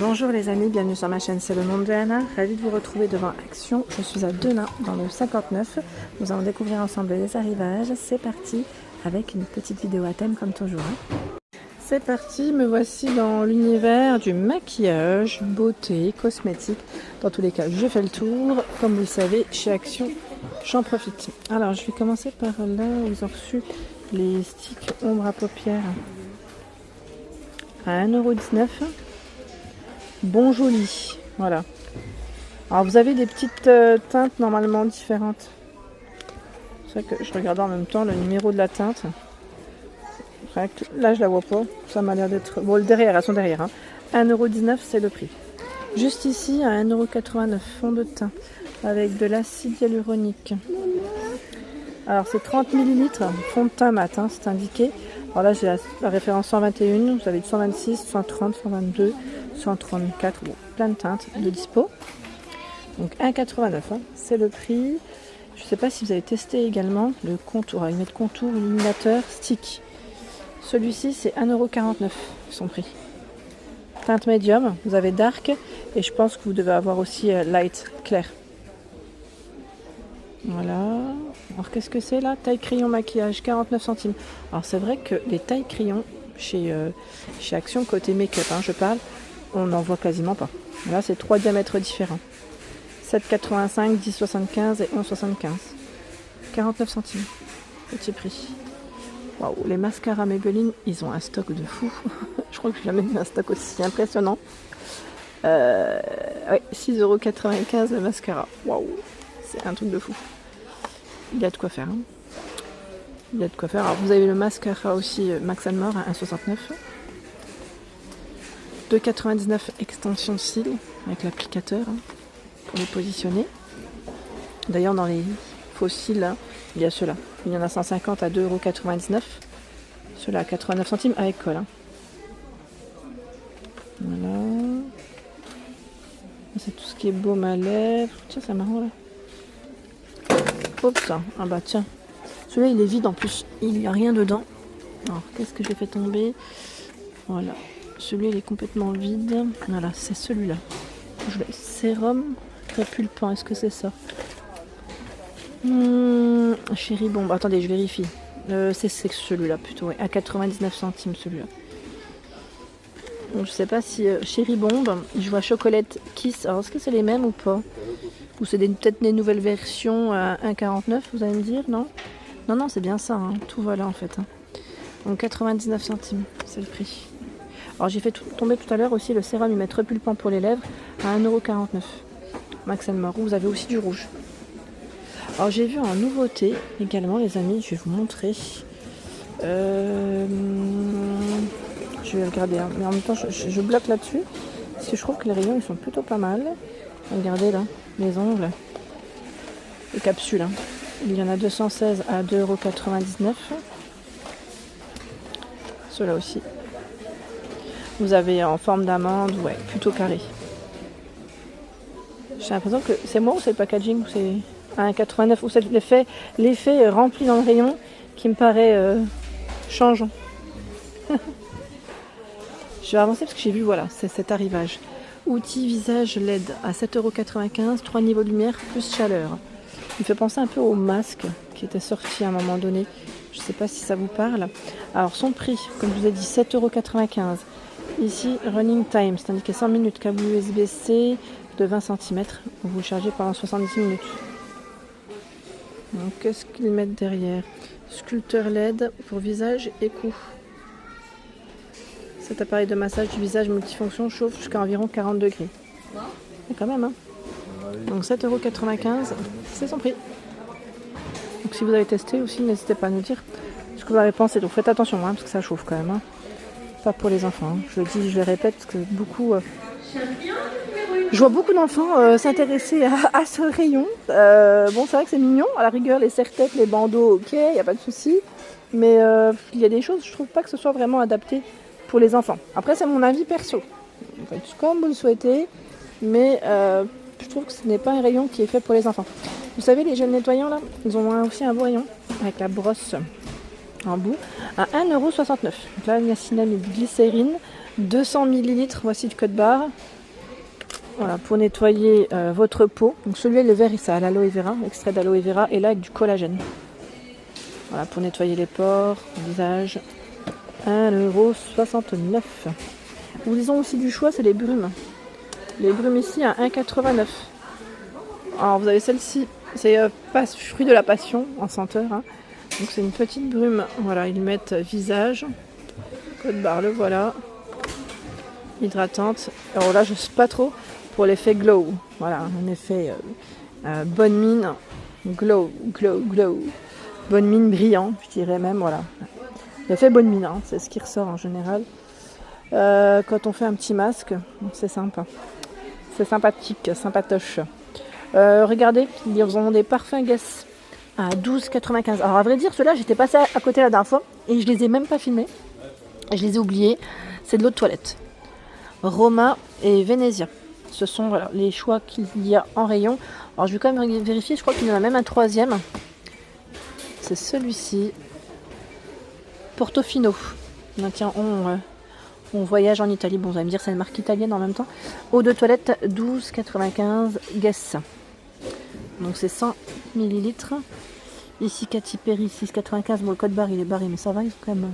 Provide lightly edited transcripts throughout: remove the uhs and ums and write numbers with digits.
Bonjour les amis, bienvenue sur ma chaîne, c'est le monde de Anna. Ravie de vous retrouver devant Action. Je suis à Denain, dans le 59. Nous allons découvrir ensemble les arrivages. C'est parti avec une petite vidéo à thème comme toujours. C'est parti, me voici dans l'univers du maquillage, beauté, cosmétique. Dans tous les cas, je fais le tour. Comme vous le savez, chez Action, j'en profite. Alors, je vais commencer par là où ils ont reçu les sticks ombre à paupières à 1,19 €. Bon joli, voilà. Alors vous avez des petites teintes normalement différentes. C'est vrai que je regarde en même temps le numéro de la teinte. Là je la vois pas, ça m'a l'air d'être... Bon, le derrière, elles sont derrière. 1,19 € c'est le prix. Juste ici à 1,89 € fond de teint avec de l'acide hyaluronique. Alors c'est 30 ml fond de teint mat, c'est indiqué. Alors là j'ai la référence 121, vous avez du 126, 130, 122, 134, bon, plein de teintes de dispo. Donc 1,89 €, c'est le prix. Je ne sais pas si vous avez testé également le contour. Ils mettent contour illuminateur stick. Celui-ci c'est 1,49 € son prix. Teinte médium, vous avez dark et je pense que vous devez avoir aussi light, clair. Voilà. Alors qu'est-ce que c'est là? Taille crayon maquillage, 49 centimes. Alors c'est vrai que les tailles crayons chez Action, côté make-up, je parle, on n'en voit quasiment pas. Là c'est 3 diamètres différents. 7,85, 10,75 et 11,75. 49 centimes. Petit prix. Waouh, les mascaras Maybelline, ils ont un stock de fou. Je crois que j'ai jamais vu un stock aussi impressionnant. Ouais, 6,95 € le mascara. Waouh, c'est un truc de fou. Il y a de quoi faire. Il y a de quoi faire. Alors vous avez le mascara aussi Max & More à 1,69 €. 2,99 € extension cils avec l'applicateur pour les positionner. D'ailleurs dans les faux cils, il y a ceux-là. Il y en a 150 à 2,99 €. Ceux-là à 89 centimes avec colle. Voilà. C'est tout ce qui est baume à lèvres. Tiens, c'est marrant là. Hop, ça. Ah bah tiens. Celui-là, il est vide en plus. Il n'y a rien dedans. Alors, qu'est-ce que j'ai fait tomber? Voilà. Celui-là, il est complètement vide. Voilà, c'est celui-là. Sérum répulpant. Est-ce que c'est ça? Chéri Bombe. Attendez, je vérifie. C'est celui-là plutôt. Ouais. À 99 centimes, celui-là. Donc, je sais pas si Chéri Bombe. Je vois Chocolate Kiss. Alors, est-ce que c'est les mêmes ou pas? Ou c'est peut-être des nouvelles versions à 1,49 €, vous allez me dire, non? Non, c'est bien ça, tout va là en fait. Donc 99 centimes, c'est le prix. Alors j'ai fait tomber tout à l'heure aussi le sérum humide repulpant pour les lèvres à 1,49 €. Max & More, vous avez aussi du rouge. Alors j'ai vu en nouveauté également les amis, je vais vous montrer. Je vais regarder, mais en même temps je bloque là-dessus. Parce que je trouve que les rayons ils sont plutôt pas mal. Regardez là, les ongles, les capsules. Il y en a 216 à 2,99 €. Ceux-là aussi. Vous avez en forme d'amande, ouais, plutôt carré. J'ai l'impression que c'est moi ou c'est le packaging ou c'est à 1,89 € ou c'est l'effet rempli dans le rayon qui me paraît changeant. Je vais avancer parce que j'ai vu, voilà, c'est cet arrivage. Outil visage LED à 7,95 €, 3 niveaux de lumière plus chaleur. Il me fait penser un peu au masque qui était sorti à un moment donné. Je ne sais pas si ça vous parle. Alors son prix, comme je vous ai dit, 7,95 €. Ici, running time, c'est indiqué 100 minutes, câble USB-C de 20 cm. Vous le chargez pendant 70 minutes. Donc qu'est-ce qu'ils mettent derrière? Sculpteur LED pour visage et cou. Cet appareil de massage du visage multifonction chauffe jusqu'à environ 40 degrés. Et quand même, Donc 7,95 €, c'est son prix. Donc si vous avez testé aussi, n'hésitez pas à nous dire ce que vous avez pensé. Donc faites attention, parce que ça chauffe quand même. Pas pour les enfants. Je le dis, je le répète, parce que je vois beaucoup d'enfants s'intéresser à ce rayon. Bon, c'est vrai que c'est mignon. À la rigueur, les serre-têtes, les bandeaux, ok, il n'y a pas de souci. Mais il y a des choses, je trouve pas que ce soit vraiment adapté pour les enfants. Après, c'est mon avis perso. Vous faites comme vous le souhaitez, mais je trouve que ce n'est pas un rayon qui est fait pour les enfants. Vous savez, les gels nettoyants, là, ils ont aussi un beau rayon avec la brosse en bout à 1,69 €. Donc là, niacinamide, glycérine, 200 ml, voici le code barre. Voilà, pour nettoyer votre peau. Donc celui-là, le vert, c'est à l'aloe vera, extrait d'aloe vera, et là avec du collagène. Voilà, pour nettoyer les pores, le visage. 1,69 €. Ils ont aussi du choix, c'est les brumes. Les brumes ici à 1,89 €. Alors vous avez celle-ci, c'est fruit de la passion en senteur. Hein. Donc c'est une petite brume. Voilà, ils mettent visage. Code barre, le voilà. Hydratante. Alors là, je sais pas trop pour l'effet glow. Voilà, un effet bonne mine. Glow, glow, glow. Bonne mine brillant, je dirais même. Voilà. L'effet bonne mine, hein, c'est ce qui ressort en général. Quand on fait un petit masque, c'est sympa. C'est sympathique, sympatoche. Regardez, ils ont des parfums Guess à 12,95 €. Alors à vrai dire, ceux-là, j'étais passée à côté la dernière fois et je les ai même pas filmés. Je les ai oubliés. C'est de l'eau de toilette. Roma et Venezia. Ce sont voilà, les choix qu'il y a en rayon. Alors je vais quand même vérifier, je crois qu'il y en a même un troisième. C'est celui-ci. Portofino. Tiens, on voyage en Italie. Bon, vous allez me dire, c'est une marque italienne en même temps. Eau de toilette 12,95 Guess. Donc c'est 100 ml. Ici, Katy Perry 6,95. Bon, le code barre il est barré, mais ça va. Ils ont quand même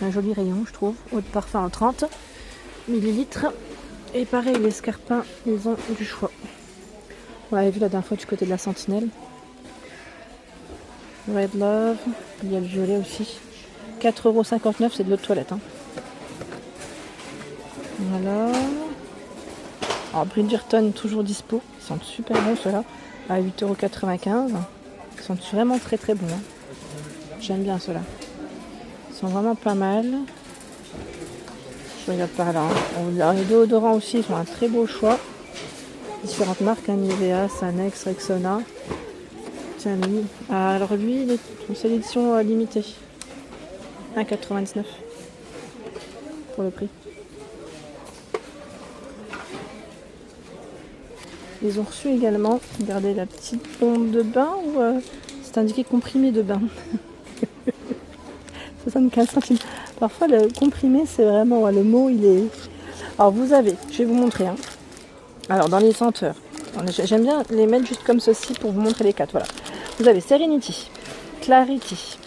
un joli rayon, je trouve. Eau de parfum en 30 ml. Et pareil, les Scarpins, ils ont du choix. On l'avait vu la dernière fois du côté de la Sentinelle. Red Love. Il y a le violet aussi. 4,59 €, c'est de l'eau de toilette. Hein. Voilà. Alors Bridgerton, toujours dispo. Ils sont super bons ceux-là. À 8,95 €. Ils sont vraiment très très bons. Hein. J'aime bien ceux-là. Ils sont vraiment pas mal. Je regarde par là. Hein. Les déodorants aussi, ils ont un très beau choix. Différentes marques, hein, Nivea, Sanex, Rexona. Tiens, lui. Ah, alors lui, c'est l'édition limitée. 1,99 € pour le prix. Ils ont reçu également, regardez la petite bombe de bain où c'est indiqué comprimé de bain. 75 centimes. Parfois le comprimé c'est vraiment, le mot il est... Alors vous avez, je vais vous montrer. Hein. Alors dans les senteurs, j'aime bien les mettre juste comme ceci pour vous montrer les quatre. Voilà. Vous avez Serenity, Clarity,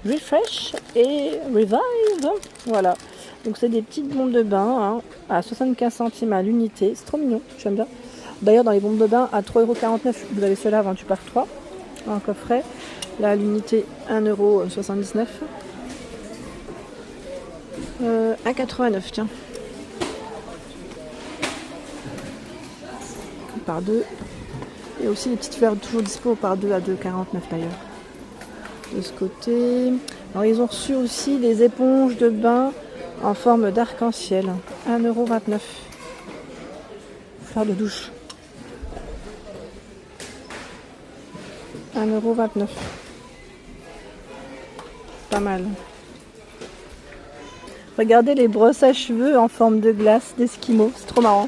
Refresh et Revive. Voilà. Donc c'est des petites bombes de bain hein, à 75 centimes à l'unité. C'est trop mignon, j'aime bien. D'ailleurs dans les bombes de bain à 3,49 €, vous avez ceux-là vendu par 3 en coffret. Là l'unité 1,79 €. 1,89 € tiens. Par 2. Et aussi les petites fleurs toujours dispo par 2 à 2,49 € d'ailleurs. De ce côté. Alors ils ont reçu aussi des éponges de bain en forme d'arc-en-ciel. 1,29 €. Fleurs de douche. 1,29 €. Pas mal. Regardez les brosses à cheveux en forme de glace d'Esquimaux. C'est trop marrant.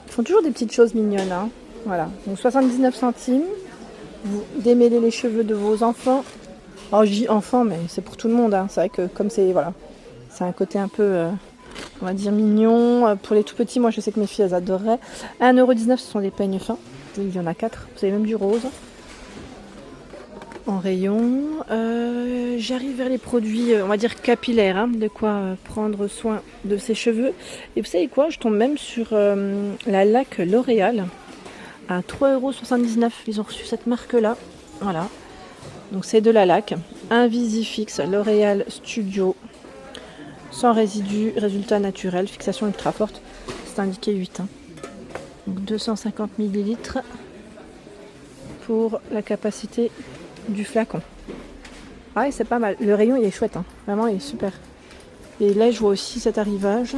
Ils font toujours des petites choses mignonnes. Hein. Voilà. Donc 79 centimes. Vous démêlez les cheveux de vos enfants. Alors je dis enfants, mais c'est pour tout le monde. Hein. C'est vrai que comme c'est voilà, c'est un côté un peu, on va dire mignon. Pour les tout petits, moi je sais que mes filles elles adoreraient. 1,19 €, ce sont des peignes fins. Il y en a 4. Vous avez même du rose. En rayon. J'arrive vers les produits, on va dire capillaires. Hein, de quoi prendre soin de ses cheveux. Et vous savez quoi? Je tombe même sur la laque L'Oréal. À 3,79 €. Ils ont reçu cette marque-là. Voilà. Donc c'est de la laque. Invisifix, L'Oréal Studio. Sans résidus, résultat naturel, fixation ultra forte. C'est indiqué 8. Hein. Donc 250 ml pour la capacité du flacon. Ah, c'est pas mal. Le rayon il est chouette. Hein. Vraiment il est super. Et là je vois aussi cet arrivage.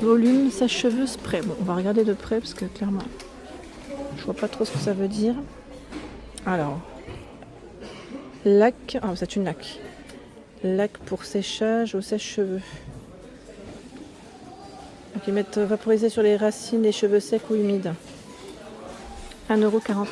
Volume sèche-cheveux spray. Bon, on va regarder de près parce que clairement je vois pas trop ce que ça veut dire. Alors, lac. Ah, c'est une laque. Laque pour séchage au sèche-cheveux. Donc, ils mettent vaporiser sur les racines des cheveux secs ou humides. 1,49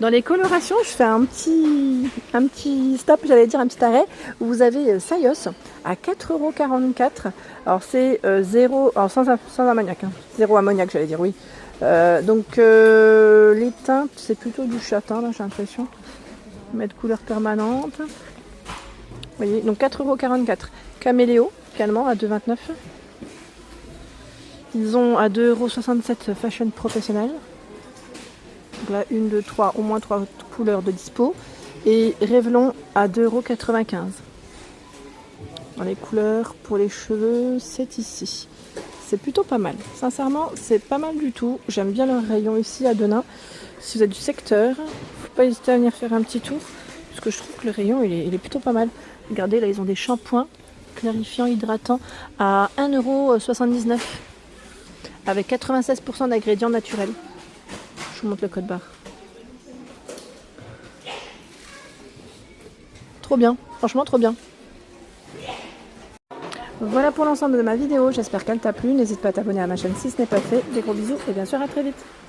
€. Dans les colorations, je fais un petit stop, j'allais dire un petit arrêt, où vous avez Sayos à 4,44 €. Alors c'est zéro, alors sans ammoniac, hein. Zéro ammoniac, j'allais dire, oui. Donc les teintes, c'est plutôt du châtain, là, j'ai l'impression. Mettre couleur permanente. Vous voyez, donc 4,44 €. Caméléo, également à 2,29 €. Ils ont à 2,67 € Fashion Professionnel. Donc là, 1, 2, 3, au moins 3 couleurs de dispo. Et Revlon à 2,95 €. Dans les couleurs pour les cheveux, c'est ici. C'est plutôt pas mal. Sincèrement, c'est pas mal du tout. J'aime bien leur rayon ici à Denain. Si vous êtes du secteur, faut pas hésiter à venir faire un petit tour. Parce que je trouve que le rayon, il est plutôt pas mal. Regardez, là, ils ont des shampoings clarifiants, hydratants à 1,79 € avec 96% d'ingrédients naturels. Je vous montre le code barre. Trop bien, franchement trop bien. Voilà pour l'ensemble de ma vidéo, j'espère qu'elle t'a plu. N'hésite pas à t'abonner à ma chaîne si ce n'est pas fait. Des gros bisous et bien sûr à très vite.